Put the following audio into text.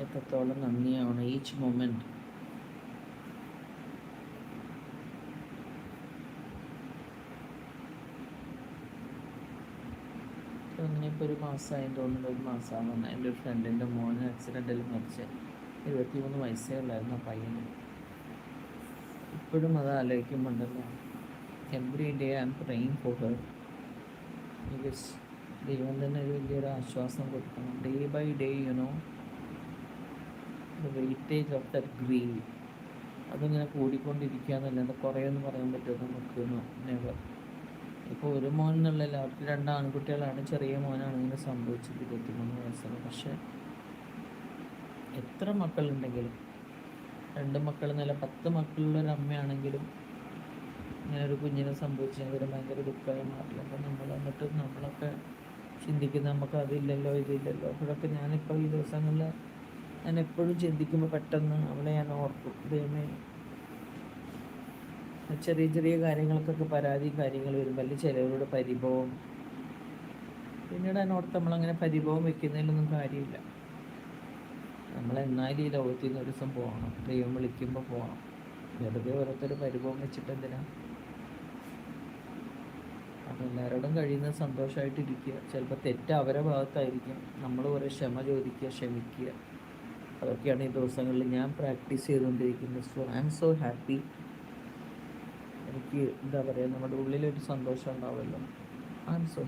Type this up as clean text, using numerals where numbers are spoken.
എത്രത്തോളം നന്ദിയാണ് each moment. അങ്ങനെ ഇപ്പോൾ ഒരു മാസമായി തോന്നുന്നുണ്ട്, ഒരു മാസമാകുന്ന എൻ്റെ ഒരു ഫ്രണ്ടിൻ്റെ മോന് ആക്സിഡൻറ്റിൽ മരിച്ച്. 23 വയസ്സേ ഉള്ളായിരുന്നു ആ പയ്യന്. ഇപ്പോഴും അത് ആലോചിക്കുമ്പോണ്ടല്ലോ, every day I am praying for her. Because ദൈവം തന്നെ ഒരു വലിയൊരു ആശ്വാസം കൊടുക്കണം. Day by day the weightage of that grief അതിങ്ങനെ കൂടിക്കൊണ്ടിരിക്കുക എന്നല്ലാതെ കുറേയൊന്നും പറയാൻ പറ്റുമോ നമുക്ക്? നെവർ. ഇപ്പോൾ ഒരു മോൻ എന്നുള്ളതല്ല, അവർക്ക് 2 ആൺകുട്ടികളാണ്. ചെറിയ മോനാണ് ഇങ്ങനെ സംഭവിച്ചത്, 23 വയസ്സുള്ള. പക്ഷേ എത്ര മക്കളുണ്ടെങ്കിലും, 2 മക്കൾ എന്നല്ല 10 മക്കളുള്ള ഒരു അമ്മയാണെങ്കിലും ഇങ്ങനെ ഒരു കുഞ്ഞിനെ സംഭവിച്ചെങ്കിൽ ഭയങ്കര ദുഃഖമായി മാറില്ല. അപ്പം നമ്മളൊക്കെ ചിന്തിക്കുന്നത് നമുക്ക് അതില്ലല്ലോ ഇതില്ലല്ലോ. അപ്പോഴൊക്കെ ഞാനിപ്പോൾ ഈ ദിവസങ്ങളിൽ ഞാൻ എപ്പോഴും ചിന്തിക്കുമ്പോൾ പെട്ടെന്ന് അവളെ ഞാൻ ഓർക്കും. ദൈവമേ, ചെറിയ ചെറിയ കാര്യങ്ങൾക്കൊക്കെ പരാതിയും കാര്യങ്ങൾ വരുമ്പോൾ അല്ലെങ്കിൽ ചിലവരോട് പരിഭവം. പിന്നീട് അതിനോർത്ത് നമ്മളങ്ങനെ പരിഭവം വെക്കുന്നതിലൊന്നും കാര്യമില്ല. നമ്മളെന്നാലും ഈ ലോകത്തിൽ നിന്ന് ഒരു ദിവസം പോകണം. ദൈവം വിളിക്കുമ്പോൾ പോകണം. വെറുതെ ഓരോരുത്തർ പരിഭവം വെച്ചിട്ട് എന്തിനാ? അപ്പം എല്ലാവരോടും കഴിയുന്നത് സന്തോഷമായിട്ടിരിക്കുക. ചിലപ്പോൾ തെറ്റ് അവരുടെ ഭാഗത്തായിരിക്കും. നമ്മൾ കുറേ ക്ഷമ ചോദിക്കുക, ക്ഷമിക്കുക. അതൊക്കെയാണ് ഈ ദിവസങ്ങളിൽ ഞാൻ പ്രാക്ടീസ് ചെയ്തുകൊണ്ടിരിക്കുന്നത്. So I am so happy. എനിക്ക് എന്താ പറയുക, നമ്മുടെ ഉള്ളിലൊരു സന്തോഷം ഉണ്ടാവുമല്ലോ. I am so happy.